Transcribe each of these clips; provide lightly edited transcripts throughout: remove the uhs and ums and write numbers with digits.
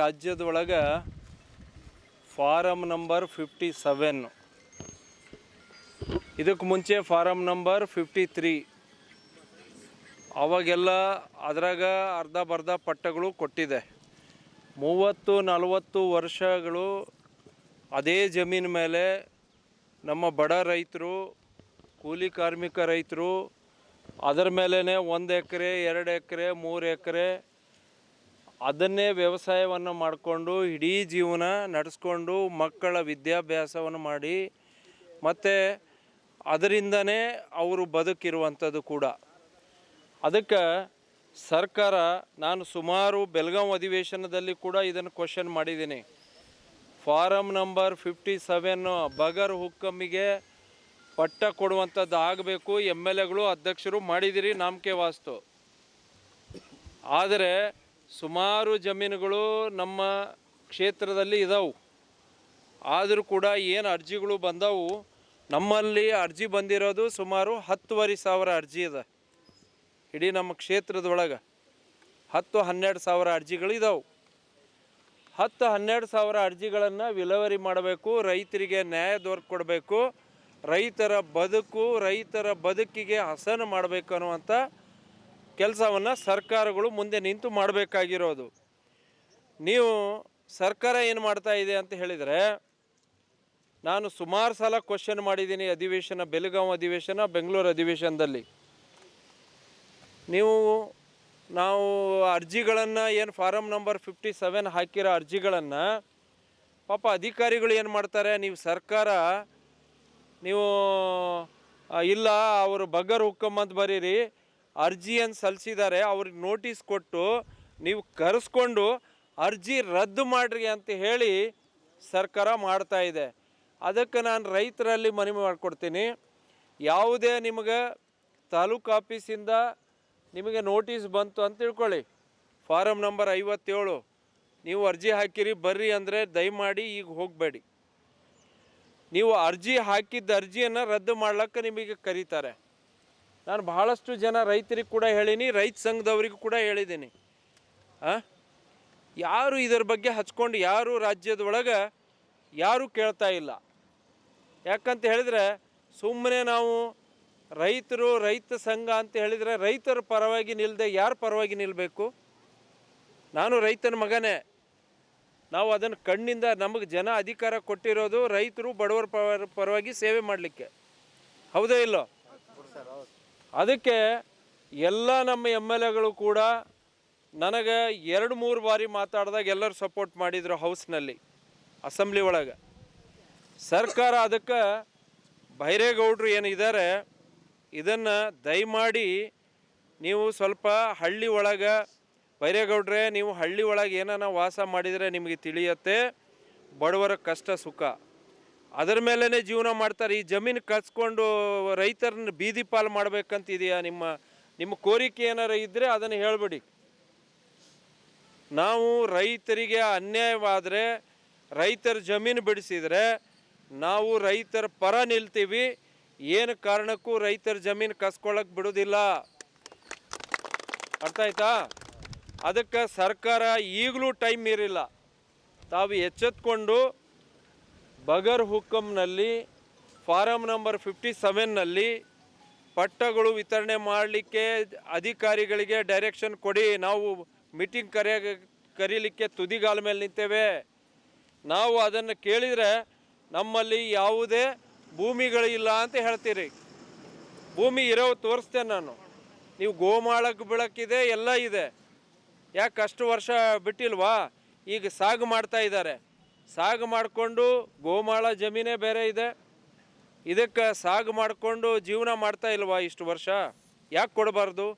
ರಾಜ್ಯದೊಳಗೆ farm number 57, ಇದಕ್ಕೆ ಮುಂಚೆ farm number 53, ಅವಾಗೆಲ್ಲ ಅದ್ರಾಗ ಅರ್ಧ ಬರ್ಧ ಪಟ್ಟಗಳು ಕೊಟ್ಟಿದೆ. 30-40 ವರ್ಷಗಳು ಅದೇ ಜಮೀನು ಮೇಲೆ ನಮ್ಮ ಬಡ ರೈತರು, ಕೂಲಿ ಕಾರ್ಮಿಕ ರೈತರು ಅದರ ಮೇಲೇ 1 ಎಕರೆ 2 ಎಕರೆ 3 ಎಕರೆ ಅದನ್ನೇ ವ್ಯವಸಾಯವನ್ನು ಮಾಡಿಕೊಂಡು ಇಡೀ ಜೀವನ ನಡೆಸ್ಕೊಂಡು ಮಕ್ಕಳ ವಿದ್ಯಾಭ್ಯಾಸವನ್ನು ಮಾಡಿ ಮತ್ತು ಅದರಿಂದನೇ ಅವರು ಬದುಕಿರುವಂಥದ್ದು ಕೂಡ. ಅದಕ್ಕೆ ಸರ್ಕಾರ, ನಾನು ಸುಮಾರು ಬೆಳಗಾವಿ ಅಧಿವೇಶನದಲ್ಲಿ ಕೂಡ ಇದನ್ನು ಕ್ವಶನ್ ಮಾಡಿದ್ದೀನಿ. ಫಾರಮ್ ನಂಬರ್ 57 ಬಗರ್ ಹುಕ್ಕಮ್ಮಿಗೆ ಪಟ್ಟ ಕೊಡುವಂಥದ್ದು ಆಗಬೇಕು. MLAಗಳು ಅಧ್ಯಕ್ಷರು ಮಾಡಿದಿರಿ ನಾಮಕೆ ವಾಸ್ತು. ಆದರೆ ಸುಮಾರು ಜಮೀನುಗಳು ನಮ್ಮ ಕ್ಷೇತ್ರದಲ್ಲಿ ಇದಾವೆ. ಆದರೂ ಕೂಡ ಏನು ಅರ್ಜಿಗಳು ಬಂದವು, ನಮ್ಮಲ್ಲಿ ಅರ್ಜಿ ಬಂದಿರೋದು ಸುಮಾರು 10,500 ಅರ್ಜಿ ಇದೆ. ಇಡೀ ನಮ್ಮ ಕ್ಷೇತ್ರದೊಳಗೆ 10-12 ಸಾವಿರ ಅರ್ಜಿಗಳಿದಾವೆ. 10-12 ಸಾವಿರ ಅರ್ಜಿಗಳನ್ನು ವಿಲೇವಾರಿ ಮಾಡಬೇಕು, ರೈತರಿಗೆ ನ್ಯಾಯ ದೊರಕಿಕೊಡ್ಬೇಕು, ರೈತರ ಬದುಕಿಗೆ ಹಸನು ಮಾಡಬೇಕು ಅನ್ನುವಂಥ ಕೆಲಸವನ್ನು ಸರ್ಕಾರಗಳು ಮುಂದೆ ನಿಂತು ಮಾಡಬೇಕಾಗಿರೋದು. ನೀವು ಸರ್ಕಾರ ಏನು ಮಾಡ್ತಾ ಇದೆ ಅಂತ ಹೇಳಿದರೆ, ನಾನು ಸುಮಾರು ಸಲ ಕ್ವಶನ್ ಮಾಡಿದ್ದೀನಿ ಅಧಿವೇಶನ, ಬೆಳಗಾವಿ ಅಧಿವೇಶನ, ಬೆಂಗಳೂರು ಅಧಿವೇಶನದಲ್ಲಿ. ನಾವು ಅರ್ಜಿಗಳನ್ನು ಏನು ಫಾರಮ್ ನಂಬರ್ 57 ಹಾಕಿರೋ ಅರ್ಜಿಗಳನ್ನು ಪಾಪ ಅಧಿಕಾರಿಗಳು ಏನು ಮಾಡ್ತಾರೆ, ನೀವು ಇಲ್ಲ ಅವರು ಬಗರ್ ಹುಕ್ಕಮ್ ಅಂತ ಬರೀರಿ, ಅರ್ಜಿಯನ್ನು ಸಲ್ಲಿಸಿದ್ದಾರೆ ಅವ್ರಿಗೆ ನೋಟಿಸ್ ಕೊಟ್ಟು ನೀವು ಕರೆಸ್ಕೊಂಡು ಅರ್ಜಿ ರದ್ದು ಮಾಡಿರಿ ಅಂತ ಹೇಳಿ ಸರ್ಕಾರ ಮಾಡ್ತಾ ಇದೆ. ಅದಕ್ಕೆ ನಾನು ರೈತರಲ್ಲಿ ಮನವಿ ಮಾಡಿಕೊಡ್ತೀನಿ, ಯಾವುದೇ ನಿಮಗೆ ತಾಲೂಕು ಆಫೀಸಿಂದ ನಿಮಗೆ ನೋಟಿಸ್ ಬಂತು ಅಂತ ತಿಳ್ಕೊಳ್ಳಿ, ಫಾರಮ್ ನಂಬರ್ 57 ನೀವು ಅರ್ಜಿ ಹಾಕಿರಿ ಬರ್ರಿ ಅಂದರೆ ದಯಮಾಡಿ ಈಗ ಹೋಗಬೇಡಿ. ನೀವು ಅರ್ಜಿ ಹಾಕಿದ್ದ ಅರ್ಜಿಯನ್ನು ರದ್ದು ಮಾಡ್ಲಿಕ್ಕೆ ನಿಮಗೆ ಕರೀತಾರೆ. ನಾನು ಬಹಳಷ್ಟು ಜನ ರೈತರಿಗೆ ಕೂಡ ಹೇಳೀನಿ, ರೈತ ಸಂಘದವ್ರಿಗೂ ಕೂಡ ಹೇಳಿದ್ದೀನಿ. ಯಾರು ಇದರ ಬಗ್ಗೆ ಹಚ್ಕೊಂಡು ಯಾರು ರಾಜ್ಯದೊಳಗೆ ಯಾರೂ ಕೇಳ್ತಾ ಇಲ್ಲ. ಯಾಕಂತ ಹೇಳಿದರೆ ಸುಮ್ಮನೆ ನಾವು ರೈತ ಸಂಘ ಅಂತ ಹೇಳಿದರೆ ರೈತರ ಪರವಾಗಿ ನಿಲ್ಲದೆ ಯಾರ ಪರವಾಗಿ ನಿಲ್ಲಬೇಕು? ನಾನು ರೈತನ ಮಗನೇ. ನಾವು ಅದನ್ನು ಕಣ್ಣಿಂದ, ನಮಗೆ ಜನ ಅಧಿಕಾರ ಕೊಟ್ಟಿರೋದು ರೈತರು ಬಡವರ ಪರವಾಗಿ ಸೇವೆ ಮಾಡಲಿಕ್ಕೆ, ಹೌದೇ ಇಲ್ಲೋ? ಅದಕ್ಕೆ ಎಲ್ಲ ನಮ್ಮ MLAಗಳು ಕೂಡ ನನಗೆ 2-3 ಬಾರಿ ಮಾತಾಡಿದಾಗ ಎಲ್ಲರೂ ಸಪೋರ್ಟ್ ಮಾಡಿದರು ಹೌಸ್ನಲ್ಲಿ, ಅಸೆಂಬ್ಲಿ ಒಳಗೆ. ಸರ್ಕಾರ ಅದಕ್ಕೆ ಬೈರೇಗೌಡರು ಏನಿದ್ದಾರೆ ಇದನ್ನು ದಯಮಾಡಿ ನೀವು ಸ್ವಲ್ಪ ಹಳ್ಳಿ ಒಳಗೆ, ಬೈರೇಗೌಡ್ರೆ ನೀವು ಹಳ್ಳಿ ಒಳಗೆ ಏನಾನ ವಾಸ ಮಾಡಿದರೆ ನಿಮಗೆ ತಿಳಿಯತ್ತೆ ಬಡವರ ಕಷ್ಟ ಸುಖ. ಅದರ ಮೇಲೇ ಜೀವನ ಮಾಡ್ತಾರೆ. ಈ ಜಮೀನು ಕಳ್ಸ್ಕೊಂಡು ರೈತರನ್ನ ಬೀದಿ ಪಾಲು ಮಾಡಬೇಕಂತಿದೆಯಾ? ನಿಮ್ಮ ಕೋರಿಕೆ ಏನಾರು ಇದ್ದರೆ ಅದನ್ನು ಹೇಳಿಬಿಡಿ. ನಾವು ರೈತರಿಗೆ ಅನ್ಯಾಯವಾದರೆ, ರೈತರ ಜಮೀನು ಬಿಡಿಸಿದರೆ ನಾವು ರೈತರ ಪರ ನಿಲ್ತೀವಿ. ಏನು ಕಾರಣಕ್ಕೂ ರೈತರ ಜಮೀನು ಕಸ್ಕೊಳ್ಳೋಕೆ ಬಿಡೋದಿಲ್ಲ. ಅರ್ಥ ಆಯ್ತಾ? ಅದಕ್ಕೆ ಸರ್ಕಾರ ಈಗಲೂ ಟೈಮ್ ಇರಿಲ್ಲ. ತಾವು ಎಚ್ಚೆತ್ಕೊಂಡು ಬಗರ್ ಹುಕ್ಕಮ್ನಲ್ಲಿ ಫಾರಮ್ ನಂಬರ್ 57ನಲ್ಲಿ ಪಟ್ಟಗಳು ವಿತರಣೆ ಮಾಡಲಿಕ್ಕೆ ಅಧಿಕಾರಿಗಳಿಗೆ ಡೈರೆಕ್ಷನ್ ಕೊಡಿ. ನಾವು ಮೀಟಿಂಗ್ ಕರೀಲಿಕ್ಕೆ ತುದಿಗಾಲ ಮೇಲೆ ನಿಂತೇವೆ. ನಾವು ಅದನ್ನು ಕೇಳಿದರೆ ನಮ್ಮಲ್ಲಿ ಯಾವುದೇ ಭೂಮಿಗಳಿಲ್ಲ ಅಂತ ಹೇಳ್ತೀರಿ. ಭೂಮಿ ಇರೋ ತೋರಿಸ್ತೇನೆ ನಾನು. ನೀವು ಗೋಮಾಳಕ್ಕೆ ಬೀಳಕ್ಕಿದೆ, ಎಲ್ಲ ಇದೆ. ಯಾಕೆ ಅಷ್ಟು ವರ್ಷ ಬಿಟ್ಟಿಲ್ವಾ? ಈಗ ಸಾಗು ಮಾಡ್ತಾ ಇದ್ದಾರೆ. ಸಾಗು ಮಾಡಿಕೊಂಡು ಗೋಮಾಳ ಜಮೀನೇ ಬೇರೆ ಇದೆ, ಇದಕ್ಕೆ ಸಾಗು ಮಾಡಿಕೊಂಡು ಜೀವನ ಮಾಡ್ತಾ ಇಲ್ವಾ ಇಷ್ಟು ವರ್ಷ? ಯಾಕೆ ಕೊಡಬಾರ್ದು?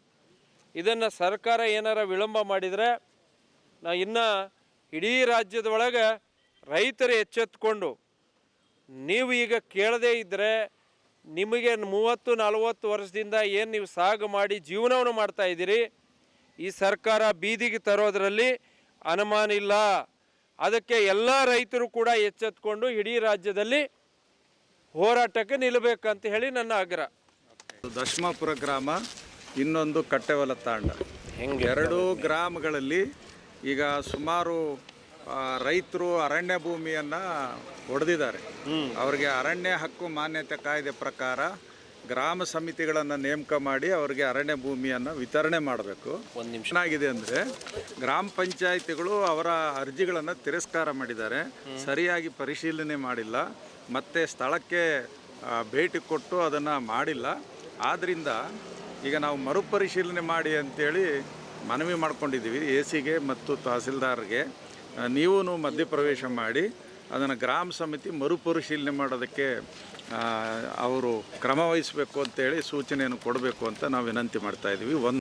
ಇದನ್ನು ಸರ್ಕಾರ ಏನಾರ ವಿಳಂಬ ಮಾಡಿದರೆ ಇನ್ನು ಇಡೀ ರಾಜ್ಯದೊಳಗೆ ರೈತರು ಎಚ್ಚೆತ್ಕೊಂಡು, ನೀವು ಈಗ ಕೇಳದೇ ಇದ್ದರೆ ನಿಮಗೆ 30-40 ವರ್ಷದಿಂದ ಏನು ನೀವು ಸಾಗು ಮಾಡಿ ಜೀವನವನ್ನು ಮಾಡ್ತಾ ಇದ್ದೀರಿ, ಈ ಸರ್ಕಾರ ಬೀದಿಗೆ ತರೋದರಲ್ಲಿ ಅನುಮಾನ ಇಲ್ಲ. ಅದಕ್ಕೆ ಎಲ್ಲ ರೈತರು ಕೂಡ ಎಚ್ಚೆತ್ಕೊಂಡು ಇಡೀ ರಾಜ್ಯದಲ್ಲಿ ಹೋರಾಟಕ್ಕೆ ನಿಲ್ಲಬೇಕಂತ ಹೇಳಿ ನನ್ನ ಆಗ್ರಹ. ದಶಮಾಪುರ ಗ್ರಾಮ, ಇನ್ನೊಂದು ಕಟ್ಟೆವಲ ತಾಂಡ, 2 ಗ್ರಾಮಗಳಲ್ಲಿ ಈಗ ಸುಮಾರು ರೈತರು ಅರಣ್ಯ ಭೂಮಿಯನ್ನು ಹೊಡೆದಿದ್ದಾರೆ. ಅವರಿಗೆ ಅರಣ್ಯ ಹಕ್ಕು ಮಾನ್ಯತೆ ಕಾಯ್ದೆ ಪ್ರಕಾರ ಗ್ರಾಮ ಸಮಿತಿಗಳನ್ನು ನೇಮಕ ಮಾಡಿ ಅವರಿಗೆ ಅರಣ್ಯ ಭೂಮಿಯನ್ನು ವಿತರಣೆ ಮಾಡಬೇಕು. ಒಂದು ನಿಮಿಷ. ಏನಾಗಿದೆ ಅಂದರೆ ಗ್ರಾಮ ಪಂಚಾಯಿತಿಗಳು ಅವರ ಅರ್ಜಿಗಳನ್ನು ತಿರಸ್ಕಾರ ಮಾಡಿದ್ದಾರೆ, ಸರಿಯಾಗಿ ಪರಿಶೀಲನೆ ಮಾಡಿಲ್ಲ, ಮತ್ತು ಸ್ಥಳಕ್ಕೆ ಭೇಟಿ ಕೊಟ್ಟು ಅದನ್ನು ಮಾಡಿಲ್ಲ. ಆದ್ದರಿಂದ ಈಗ ನಾವು ಮರುಪರಿಶೀಲನೆ ಮಾಡಿ ಅಂತೇಳಿ ಮನವಿ ಮಾಡ್ಕೊಂಡಿದ್ದೀವಿ ಎ.ಸಿಗೆ ಮತ್ತು ತಹಸೀಲ್ದಾರ್ಗೆ. ನೀವು ಮಧ್ಯಪ್ರವೇಶ ಮಾಡಿ ಅದನ್ನು ಗ್ರಾಮ ಸಮಿತಿ ಮರುಪರಿಶೀಲನೆ ಮಾಡೋದಕ್ಕೆ ಅವರು ಕ್ರಮ ವಹಿಸಬೇಕು ಅಂತೇಳಿ ಸೂಚನೆಯನ್ನು ಕೊಡಬೇಕು ಅಂತ ನಾವು ವಿನಂತಿ ಮಾಡ್ತಾಯಿದ್ದೀವಿ.